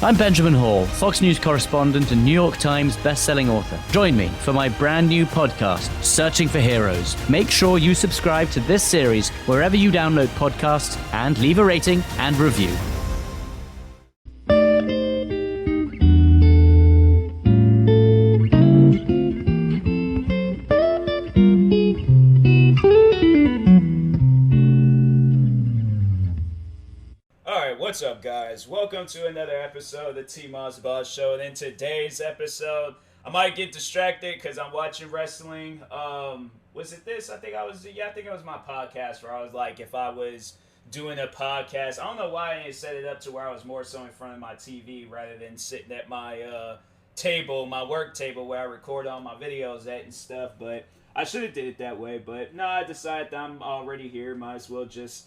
I'm Benjamin Hall, Fox News correspondent and New York Times best-selling author. Join me for my brand new podcast, Searching for Heroes. Make sure you subscribe to this series wherever you download podcasts and leave a rating and review. What's up, guys? Welcome to another episode of the TMossBoss Show. And in today's episode, I might get distracted because I'm watching wrestling. Was it this? I think it was my podcast where I was like, if I was doing a podcast, I don't know why I didn't set it up to where I was more so in front of my TV rather than sitting at my table, my work table where I record all my videos at and stuff. But I should have did it that way. But no, I decided that I'm already here. Might as well just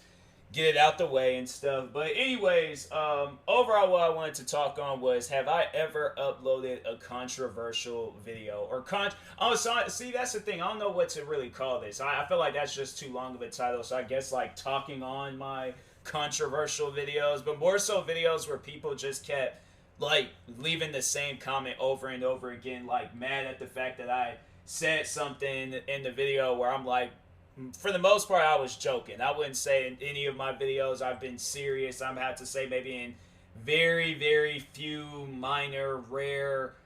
get it out the way and stuff. But anyways, overall what I wanted to talk on was, have I ever uploaded a controversial video? See, that's the thing. I don't know what to really call this. I feel like that's just too long of a title. So I guess like talking on my controversial videos, but more so videos where people just kept like leaving the same comment over and over again, like mad at the fact that I said something in the video where I'm like, for the most part, I was joking. I wouldn't say in any of my videos I've been serious. I'm have to say maybe in very, very few minor, rare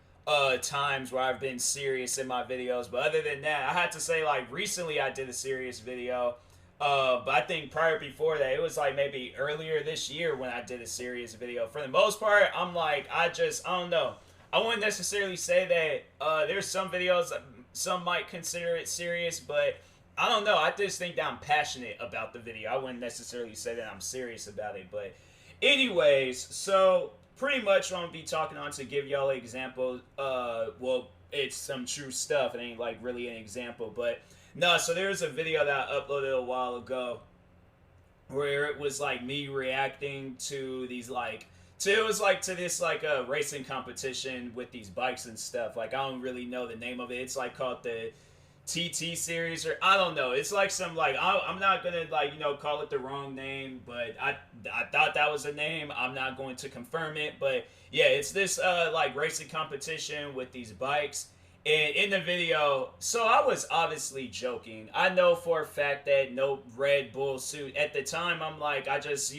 times where I've been serious in my videos. But other than that, I had to say, like, recently I did a serious video. But I think before that, it was like maybe earlier this year when I did a serious video. For the most part, I'm like, I don't know. I wouldn't necessarily say that there's some videos, some might consider it serious, but I don't know. I just think that I'm passionate about the video. I wouldn't necessarily say that I'm serious about it. But anyways, so pretty much what I'm going to be talking on to give y'all an example. Well, it's some true stuff. It ain't like really an example. But no, so there's a video that I uploaded a while ago where it was like me reacting to these to this racing competition with these bikes and stuff. Like, I don't really know the name of it. It's like called the TT series, or I don't know. It's like some I'm not gonna call it the wrong name, but I thought that was a name. I'm not going to confirm it, but yeah, it's this racing competition with these bikes. And in the video, so I was obviously joking. I know for a fact that no Red Bull suit at the time. I'm like, I just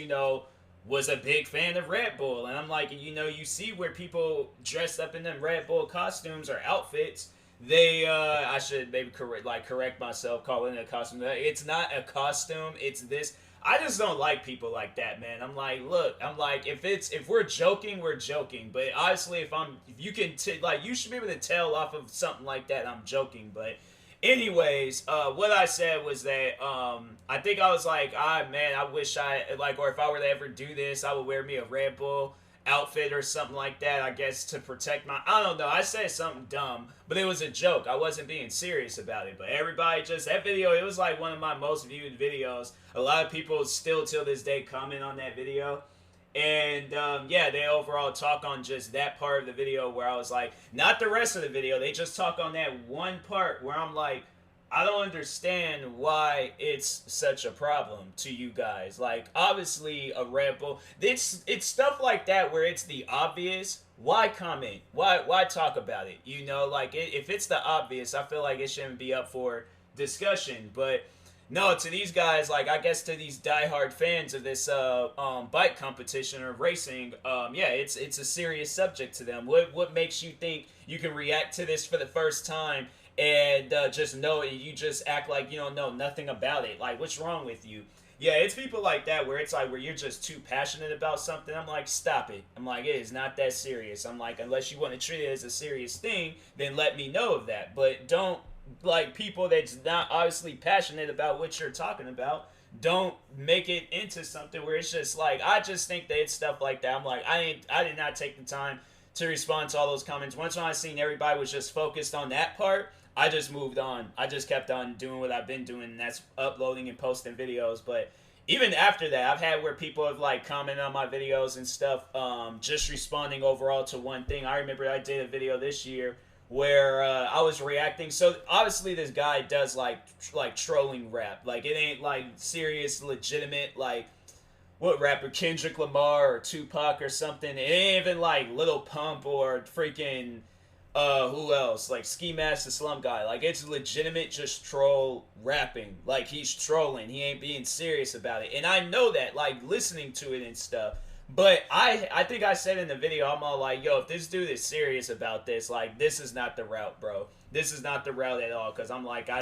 was a big fan of Red Bull, and I'm like, you see where people dressed up in them Red Bull costumes or outfits. I should maybe correct myself, calling it a costume. It's not a costume. It's this. I just don't like people like that, man. I'm like, look, if we're joking, we're joking. But honestly, if you can you should be able to tell off of something like that I'm joking. But anyways, what I said was that I think I was like, man, I wish or if I were to ever do this, I would wear me a Red Bull outfit or something like that, I guess, to protect I don't know, I said something dumb, but it was a joke. I wasn't being serious about it, but everybody that video, it was like one of my most viewed videos. A lot of people still till this day comment on that video, and yeah, they overall talk on just that part of the video where I was like, not the rest of the video, they just talk on that one part where I'm like, I don't understand why it's such a problem to you guys. Like, obviously, a Red Bull, it's stuff like that where it's the obvious. Why comment? Why talk about it? If it's the obvious, I feel like it shouldn't be up for discussion. But no, to these guys, I guess to these diehard fans of this bike competition or racing, yeah, it's a serious subject to them. What makes you think you can react to this for the first time and just know it, you just act like you don't know nothing about it? Like, what's wrong with you? Yeah, it's people like that where it's like where you're just too passionate about something. I'm like, stop it. I'm like, it is not that serious. I'm like, unless you want to treat it as a serious thing, then let me know of that. But don't, people that's not obviously passionate about what you're talking about, don't make it into something where it's just like, I just think that it's stuff like that. I'm like, I did not take the time to respond to all those comments. Once when I seen everybody was just focused on that part, I just moved on. I just kept on doing what I've been doing, and that's uploading and posting videos. But even after that, I've had where people have commented on my videos and stuff, just responding overall to one thing. I remember I did a video this year where I was reacting. So obviously this guy does like trolling rap. It ain't serious, legitimate what rapper, Kendrick Lamar or Tupac or something. It ain't even like Lil Pump or freaking who else? Like Ski Mask the Slum Guy. Like it's legitimate just troll rapping. Like he's trolling. He ain't being serious about it. And I know that, like listening to it and stuff. But I think I said in the video, I'm all like, yo, if this dude is serious about this, like this is not the route, bro. This is not the route at all. Cause I'm like, I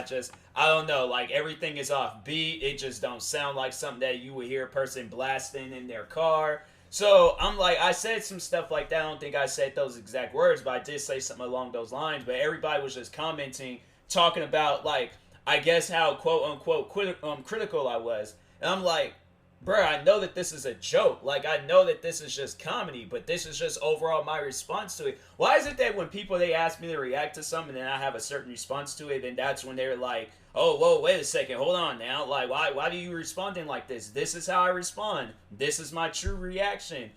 don't know, like everything is off beat. It just don't sound like something that you would hear a person blasting in their car. So I'm like, I said some stuff like that. I don't think I said those exact words, but I did say something along those lines. But everybody was just commenting, talking about like, I guess how quote unquote critical I was. And I'm like, bro, I know that this is a joke. Like, I know that this is just comedy, but this is just overall my response to it. Why is it that when people, they ask me to react to something and I have a certain response to it, then that's when they're like, oh, whoa, wait a second, hold on now. Like, why do you responding like this? This is how I respond. This is my true reaction.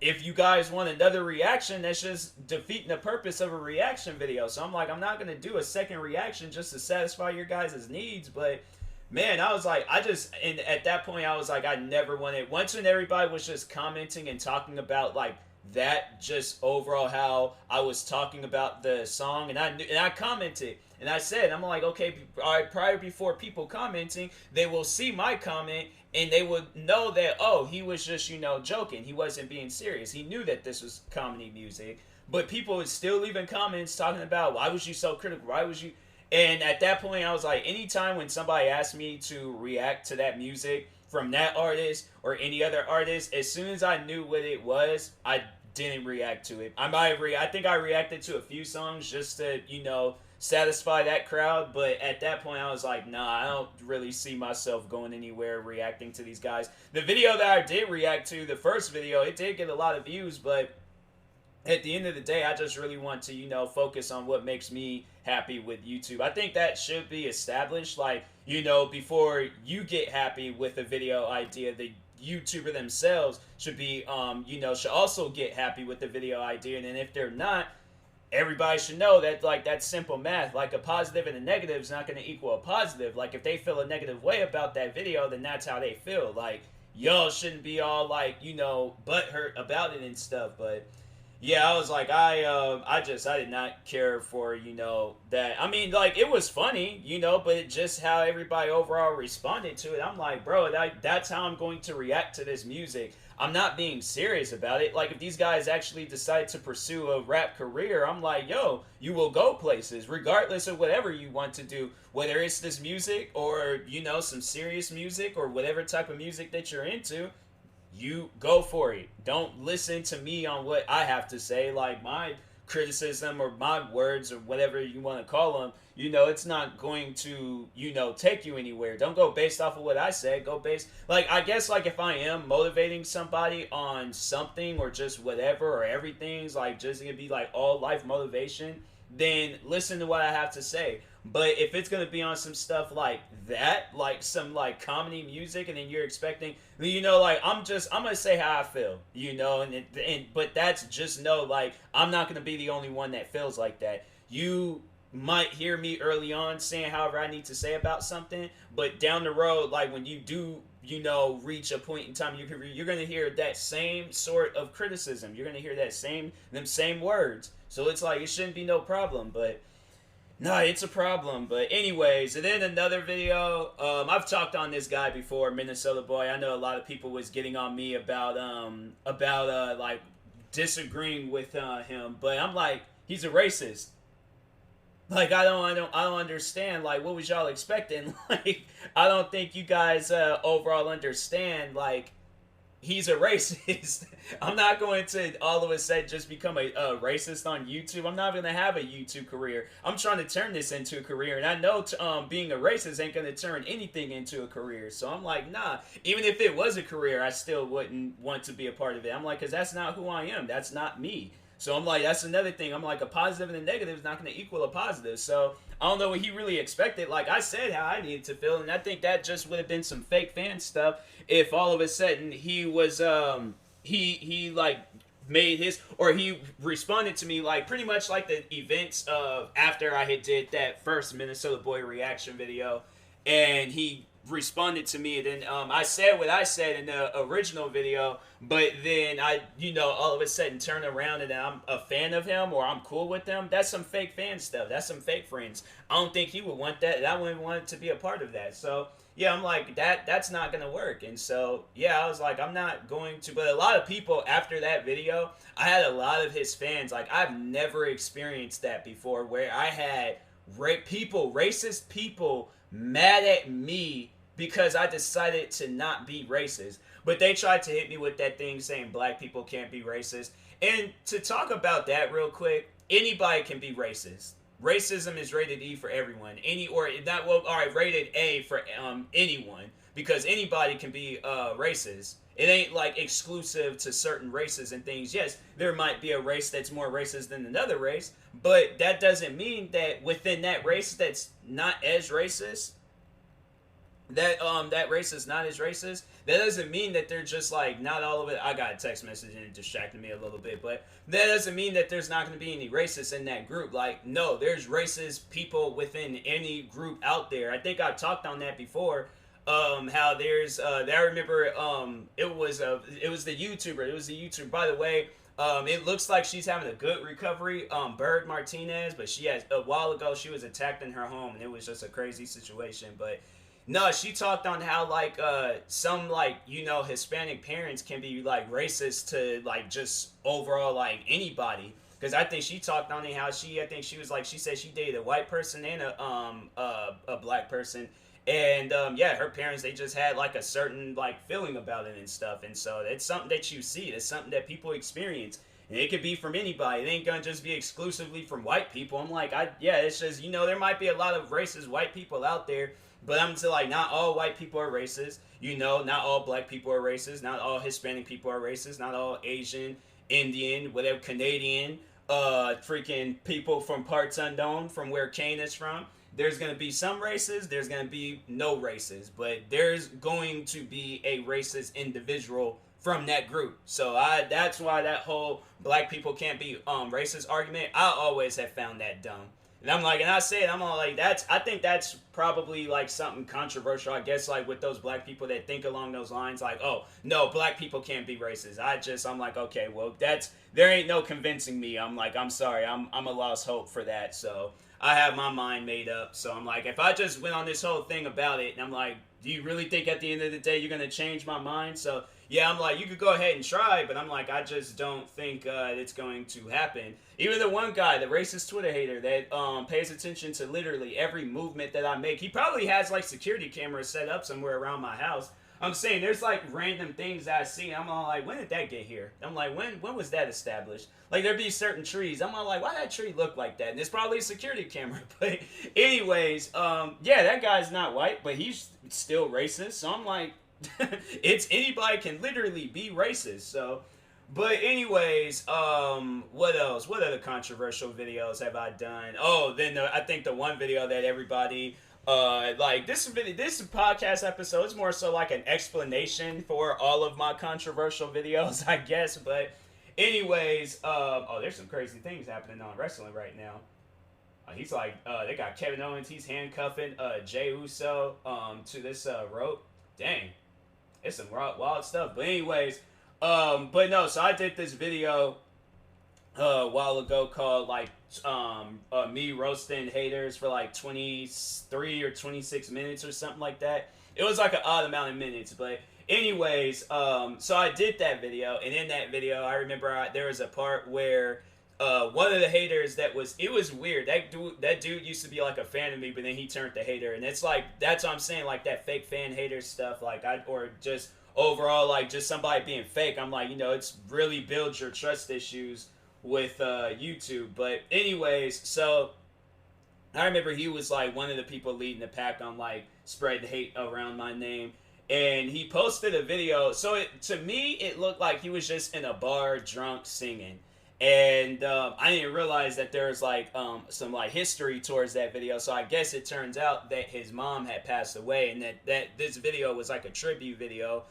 If you guys want another reaction, that's just defeating the purpose of a reaction video. So I'm like, I'm not going to do a second reaction just to satisfy your guys' needs, but man, I was like, and at that point, I was like, I never wanted, once when everybody was just commenting and talking about, like, that, just overall how I was talking about the song, and I commented, and I said, I'm like, okay, all right, prior before people commenting, they will see my comment, and they would know that, oh, he was just, joking, he wasn't being serious, he knew that this was comedy music, but people would still leaving comments talking about, why was you so critical, why was you... And at that point, I was like, anytime when somebody asked me to react to that music from that artist or any other artist, as soon as I knew what it was, I didn't react to it. I think I reacted to a few songs just to, satisfy that crowd. But at that point, I was like, nah, I don't really see myself going anywhere reacting to these guys. The video that I did react to, the first video, it did get a lot of views, but at the end of the day, I just really want to, focus on what makes me happy with YouTube. I think that should be established, like, before you get happy with a video idea, the YouTuber themselves should be, should also get happy with the video idea. And then if they're not, everybody should know that, like, that's simple math. Like, a positive and a negative is not going to equal a positive. Like, if they feel a negative way about that video, then that's how they feel. Like, y'all shouldn't be all, like, butthurt about it and stuff, but... yeah, I was like, I did not care for, that. I mean, like, it was funny, but it just how everybody overall responded to it. I'm like, bro, that's how I'm going to react to this music. I'm not being serious about it. Like, if these guys actually decide to pursue a rap career, I'm like, yo, you will go places, regardless of whatever you want to do. Whether it's this music or, some serious music or whatever type of music that you're into. You go for it. Don't listen to me on what I have to say, like my criticism or my words or whatever you want to call them. It's not going to, take you anywhere. Don't go based off of what I say. Go based, like, I guess, like, if I am motivating somebody on something or just whatever or everything's, like, just gonna be, like, all life motivation, then listen to what I have to say. But if it's gonna be on some stuff like that, like some like comedy music, and then you're expecting, like I'm gonna say how I feel, but that's just like I'm not gonna be the only one that feels like that. You might hear me early on saying however I need to say about something, but down the road, like when you do, reach a point in time in your career, you're gonna hear that same sort of criticism. You're gonna hear them same words. So it's like it shouldn't be no problem, but. No, it's a problem. But anyways, and then another video. I've talked on this guy before, Minnesota Boy. I know a lot of people was getting on me about like disagreeing with him, but I'm like, he's a racist. Like I don't understand. Like, what was y'all expecting? Like, I don't think you guys overall understand. Like, he's a racist. I'm not going to all of a sudden just become a racist on YouTube. I'm not going to have a YouTube career. I'm trying to turn this into a career, and I know being a racist ain't going to turn anything into a career. So I'm like, nah. Even if it was a career, I still wouldn't want to be a part of it. I'm like, because that's not who I am. That's not me. So I'm like, that's another thing. I'm like, a positive and a negative is not going to equal a positive. So I don't know what he really expected. Like, I said how I needed to feel, and I think that just would have been some fake fan stuff if all of a sudden he was, he like made his, or he responded to me like pretty much like the events of after I had did that first Minnesota Boy reaction video, and he responded to me, and then I said what I said in the original video, but then I, all of a sudden turn around and I'm a fan of him or I'm cool with him. That's some fake fan stuff. That's some fake friends. I don't think he would want that, and I wouldn't want to be a part of that. So yeah, I'm like, that's not gonna work. And so yeah, I was like, I'm not going to. But a lot of people after that video, I had a lot of his fans. Like, I've never experienced that before, where I had racist people mad at me because I decided to not be racist. But they tried to hit me with that thing saying black people can't be racist. And to talk about that real quick, anybody can be racist. Racism is rated E for everyone. Rated A for anyone, because anybody can be racist. It ain't like exclusive to certain races and things. Yes, there might be a race that's more racist than another race, but that doesn't mean that within that race that's not as racist, that race is not as racist. That doesn't mean that they're just like, not all of it. I got a text message and it distracted me a little bit, but that doesn't mean that there's not going to be any racists in that group. Like, no, there's racist people within any group out there. I think I've talked on that before. How there's I remember it was the YouTuber. It was the YouTuber. By the way, it looks like she's having a good recovery. Bird Martinez, but a while ago she was attacked in her home, and it was just a crazy situation. But no, she talked on how like some like Hispanic parents can be like racist to like just overall like anybody. Because I think she talked on it how she said she dated a white person and a black person. And her parents, they just had like a certain like feeling about it and stuff. And so it's something that you see. It's something that people experience. And it could be from anybody. It ain't gonna just be exclusively from white people. I'm like, it's just, there might be a lot of racist white people out there. But I'm just like, not all white people are racist. Not all black people are racist. Not all Hispanic people are racist. Not all Asian, Indian, whatever, Canadian, freaking people from parts unknown, from where Kane is from. There's going to be some races, there's going to be no races, but there's going to be a racist individual from that group. So that's why that whole black people can't be racist argument, I always have found that dumb. And I'm like, and I say it, I'm all like, I think that's probably like something controversial, I guess, like with those black people that think along those lines, like, oh, no, black people can't be racist. I'm like, okay, well, there ain't no convincing me. I'm like, I'm sorry, I'm a lost hope for that. So I have my mind made up. So I'm like, if I just went on this whole thing about it, and I'm like, do you really think at the end of the day you're going to change my mind? So yeah, I'm like, you could go ahead and try, but I'm like, I just don't think it's going to happen. Even the one guy, the racist Twitter hater that pays attention to literally every movement that I make, he probably has like security cameras set up somewhere around my house. I'm saying there's like random things I see. I'm all like, when did that get here? I'm like, when was that established? Like, there'd be certain trees. I'm all like, why that tree look like that? And it's probably a security camera. But anyways, that guy's not white, but he's still racist. So I'm like, it's anybody can literally be racist. So, but anyways, what else? What other controversial videos have I done? Oh, then I think the one video that everybody this podcast episode is more so like an explanation for all of my controversial videos, I guess. But anyways, there's some crazy things happening on wrestling right now. He's like, they got Kevin Owens, he's handcuffing Jey Uso to this rope. Dang, it's some wild stuff. But anyways, but no, so I did this video a while ago called like me roasting haters for like 23 or 26 minutes or something like that. It was like an odd amount of minutes, but anyways, so I did that video, and in that video I remember there was a part where one of the haters it was weird. That dude used to be like a fan of me, but then he turned to hater, and it's like, that's what I'm saying, like that fake fan hater stuff, like or just overall like just somebody being fake. I'm like, it's really builds your trust issues with YouTube. But anyways, so I remember he was like one of the people leading the pack on like spread hate around my name, and he posted a video. So to me it looked like he was just in a bar drunk singing, and I didn't realize that there was like some like history towards that video. So I guess it turns out that his mom had passed away, and that this video was like a tribute video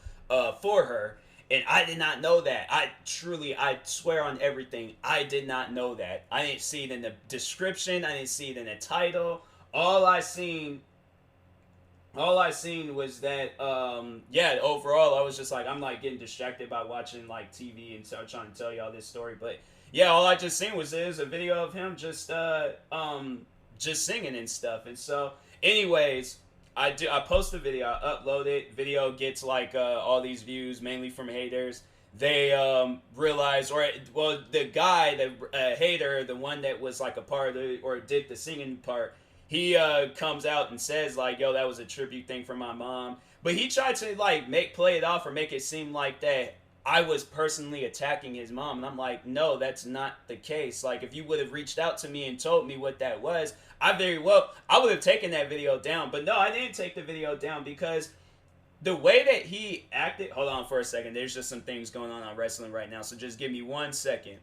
for her. And I did not know that. I swear on everything, I did not know that. I didn't see it in the description. I didn't see it in the title. All I seen all I seen was that yeah, overall I was just like, I'm like getting distracted by watching like TV and so trying to tell y'all this story. But yeah, all I just seen was a video of him just singing and stuff. And so anyways, I post the video, I upload it, video gets like all these views mainly from haters. They realize, or well, the guy, the hater, the one that was like a part of the, or did the singing part, he comes out and says like, yo, that was a tribute thing for my mom. But he tried to like play it off or make it seem like that I was personally attacking his mom. And I'm like, no, that's not the case. Like, if you would have reached out to me and told me what that was, I would have taken that video down. But no, I didn't take the video down because the way that he acted. Hold on for a second. There's just some things going on wrestling right now. So just give me 1 second.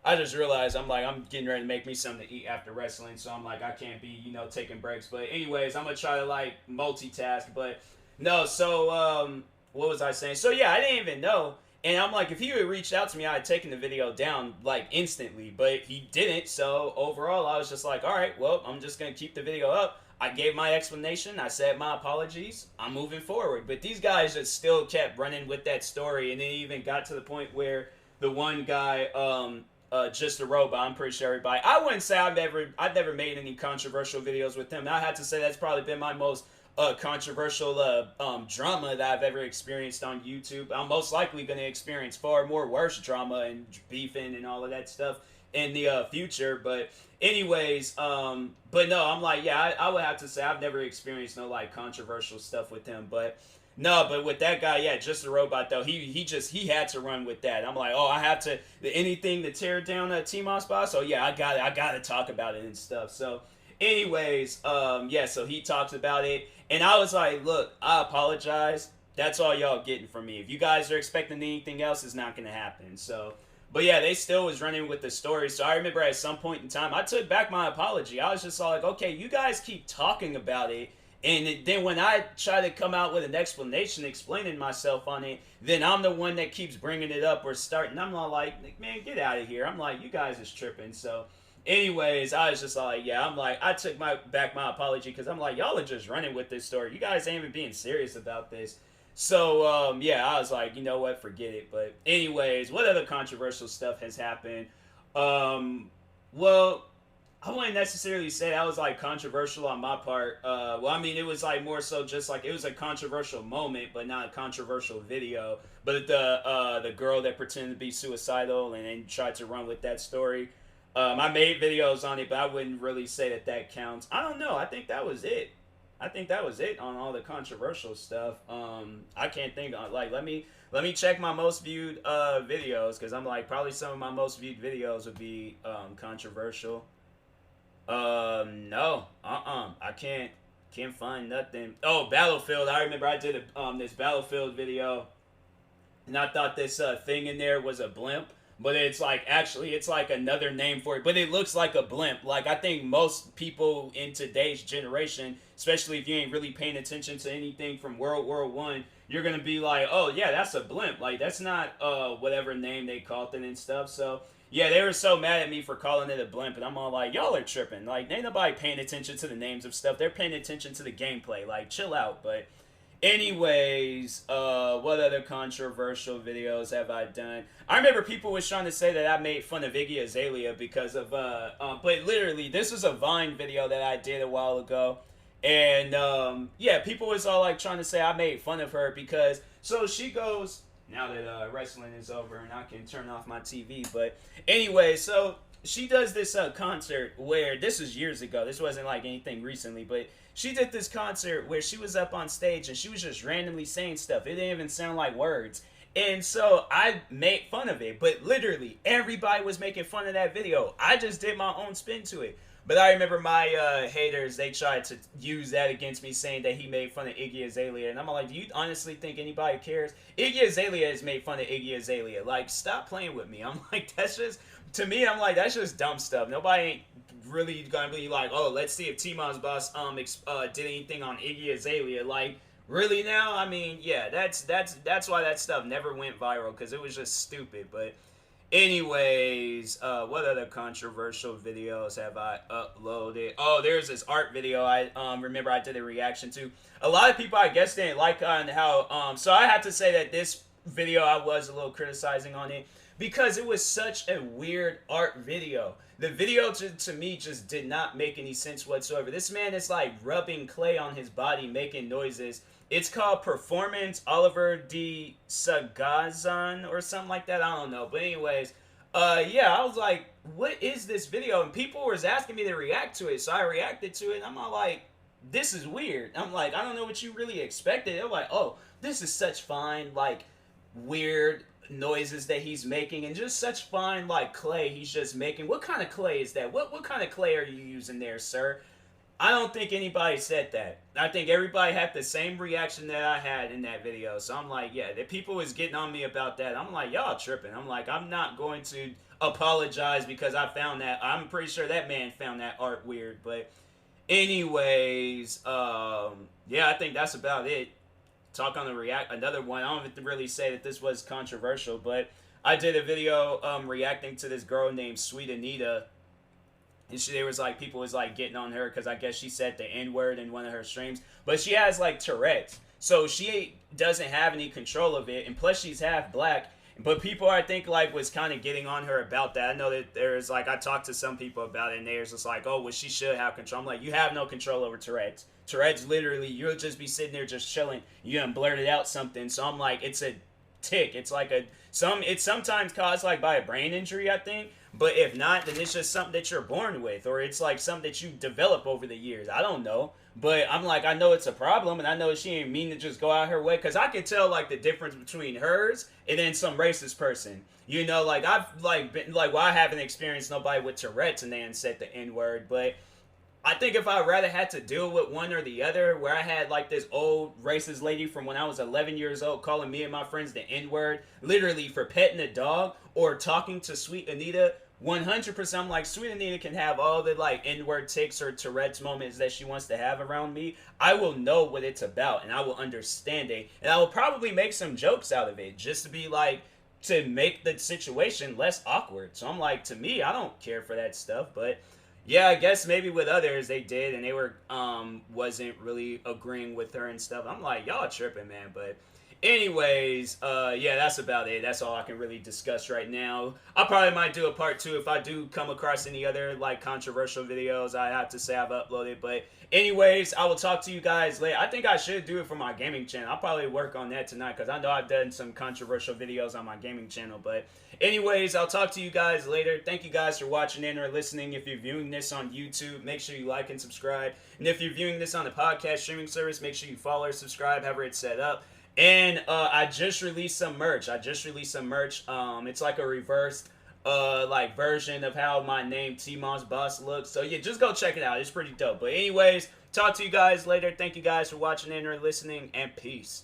I just realized I'm getting ready to make me something to eat after wrestling, so I'm like, I can't be, taking breaks. But anyways, I'm gonna try to like multitask. But no, so what was I saying? So yeah, I didn't even know. And I'm like, if he had reached out to me, I had taken the video down like instantly, but he didn't. So overall, I was just like, all right, well, I'm just gonna keep the video up. I gave my explanation. I said my apologies. I'm moving forward. But these guys just still kept running with that story, and it even got to the point where the one guy, just a robot. I'm pretty sure everybody. I wouldn't say I've never made any controversial videos with him. I had to say that's probably been my most controversial drama that I've ever experienced on YouTube. I'm most likely going to experience far more worse drama and beefing and all of that stuff in the future. But anyways, but no, I'm like, yeah, I would have to say I've never experienced no like controversial stuff with him, but. No, but with that guy, yeah, just a robot though. He had to run with that. I'm like, oh, I have to anything to tear down TMossBoss. Oh yeah, I got to talk about it and stuff. So, anyways, yeah, so he talks about it, and I was like, look, I apologize. That's all y'all getting from me. If you guys are expecting anything else, it's not gonna happen. So, but yeah, they still was running with the story. So I remember at some point in time, I took back my apology. I was just all like, okay, you guys keep talking about it. And then when I try to come out with an explanation explaining myself on it, then I'm the one that keeps bringing it up or starting. I'm not like, man, get out of here. I'm like, you guys is tripping. So anyways, I was just like, yeah, I'm like, I took back my apology because I'm like, y'all are just running with this story. You guys ain't even being serious about this. So yeah, I was like, you know what, forget it. But anyways, what other controversial stuff has happened? Well, I wouldn't necessarily say that was like controversial on my part. Well, I mean, it was like more so just like it was a controversial moment, but not a controversial video. But the girl that pretended to be suicidal and then tried to run with that story. I made videos on it, but I wouldn't really say that counts. I don't know. I think that was it. I think that was it on all the controversial stuff. I can't think of like let me check my most viewed videos because I'm like probably some of my most viewed videos would be controversial. No, I can't find nothing. Oh, Battlefield. I remember I did this Battlefield video, and I thought this thing in there was a blimp, but it's like actually it's like another name for it. But it looks like a blimp. Like I think most people in today's generation, especially if you ain't really paying attention to anything from World War One, you're gonna be like, oh yeah, that's a blimp. Like that's not whatever name they called it and stuff. So. Yeah, they were so mad at me for calling it a blimp, and I'm all like, y'all are tripping. Like, ain't nobody paying attention to the names of stuff. They're paying attention to the gameplay. Like, chill out. But anyways, what other controversial videos have I done? I remember people was trying to say that I made fun of Iggy Azalea because of, but literally, this was a Vine video that I did a while ago. And, yeah, people was all, like, trying to say I made fun of her because, so she goes... Now that wrestling is over and I can turn off my TV. But anyway, so she does this concert where this was years ago. This wasn't like anything recently, but she did this concert where she was up on stage and she was just randomly saying stuff. It didn't even sound like words. And so I made fun of it, but literally everybody was making fun of that video. I just did my own spin to it. But I remember my haters, they tried to use that against me, saying that he made fun of Iggy Azalea. And I'm like, do you honestly think anybody cares? Iggy Azalea has made fun of Iggy Azalea. Like, stop playing with me. I'm like, that's just, to me, I'm like, that's just dumb stuff. Nobody ain't really gonna be like, oh, let's see if TMossBoss did anything on Iggy Azalea. Like, really now? I mean, yeah, that's why that stuff never went viral, because it was just stupid. But Anyways, what other controversial videos have I uploaded? Oh, there's this art video I remember I did a reaction to. A lot of people, I guess, didn't like on how so I have to say that this video I was a little criticizing on it because it was such a weird art video. The video to me just did not make any sense whatsoever. This man is like rubbing clay on his body, making noises. It's called Performance Oliver de Sagazan or something like that. I don't know. But anyways, yeah, I was like, what is this video? And people was asking me to react to it. So I reacted to it. And I'm all like, this is weird. I'm like, I don't know what you really expected. They're like, oh, this is such fine, like, weird noises that he's making. And just such fine, like, clay he's just making. What kind of clay is that? What kind of clay are you using there, sir? I don't think anybody said that. I think everybody had the same reaction that I had in that video. So I'm like, yeah, the people was getting on me about that. I'm like, y'all tripping. I'm like, I'm not going to apologize because I found that. I'm pretty sure that man found that art weird. But anyways, yeah, I think that's about it. Talk on the another one. I don't have to really say that this was controversial, but I did a video reacting to this girl named Sweet Anita. And there was like people was like getting on her because I guess she said the N-word in one of her streams, but she has like Tourette's, so she doesn't have any control of it, and plus she's half black. But people I think like was kind of getting on her about that. I know that there's like I talked to some people about it, and there's just like, oh, well, she should have control. I'm like, you have no control over Tourette's. Tourette's literally you'll just be sitting there just chilling, you done blurted out something. So I'm like, it's a tick. It's like it's sometimes caused like by a brain injury, I think. But if not, then it's just something that you're born with, or it's like something that you develop over the years. I don't know. But I'm like, I know it's a problem, and I know she ain't mean to just go out her way, because I can tell like the difference between hers and then some racist person. You know, like I've like been like, well, I haven't experienced nobody with Tourette's and then said the N-word, but I think if I rather had to deal with one or the other, where I had like this old racist lady from when I was 11 years old calling me and my friends the N-word, literally for petting a dog, or talking to Sweet Anita, 100% I'm like, Sweet Anita can have all the like N-word tics or Tourette's moments that she wants to have around me. I will know what it's about, and I will understand it, and I will probably make some jokes out of it just to be like, to make the situation less awkward. So I'm like, to me, I don't care for that stuff, but yeah, I guess maybe with others they did, and they were wasn't really agreeing with her and stuff. I'm like, y'all tripping, man. But anyways, yeah, that's about it. That's all I can really discuss right now. I probably might do a part 2 if I do come across any other like controversial videos I have to say I've uploaded. But anyways, I will talk to you guys later. I think I should do it for my gaming channel. I'll probably work on that tonight, because I know I've done some controversial videos on my gaming channel. But anyways, I'll talk to you guys later. Thank you guys for watching in or listening. If you're viewing this on YouTube, make sure you like and subscribe. And if you're viewing this on the podcast streaming service, make sure you follow or subscribe, however it's set up. And I just released some merch. It's like a reversed like version of how my name TMossBoss looks. So yeah, just go check it out. It's pretty dope. But anyways, talk to you guys later. Thank you guys for watching in or listening, and peace.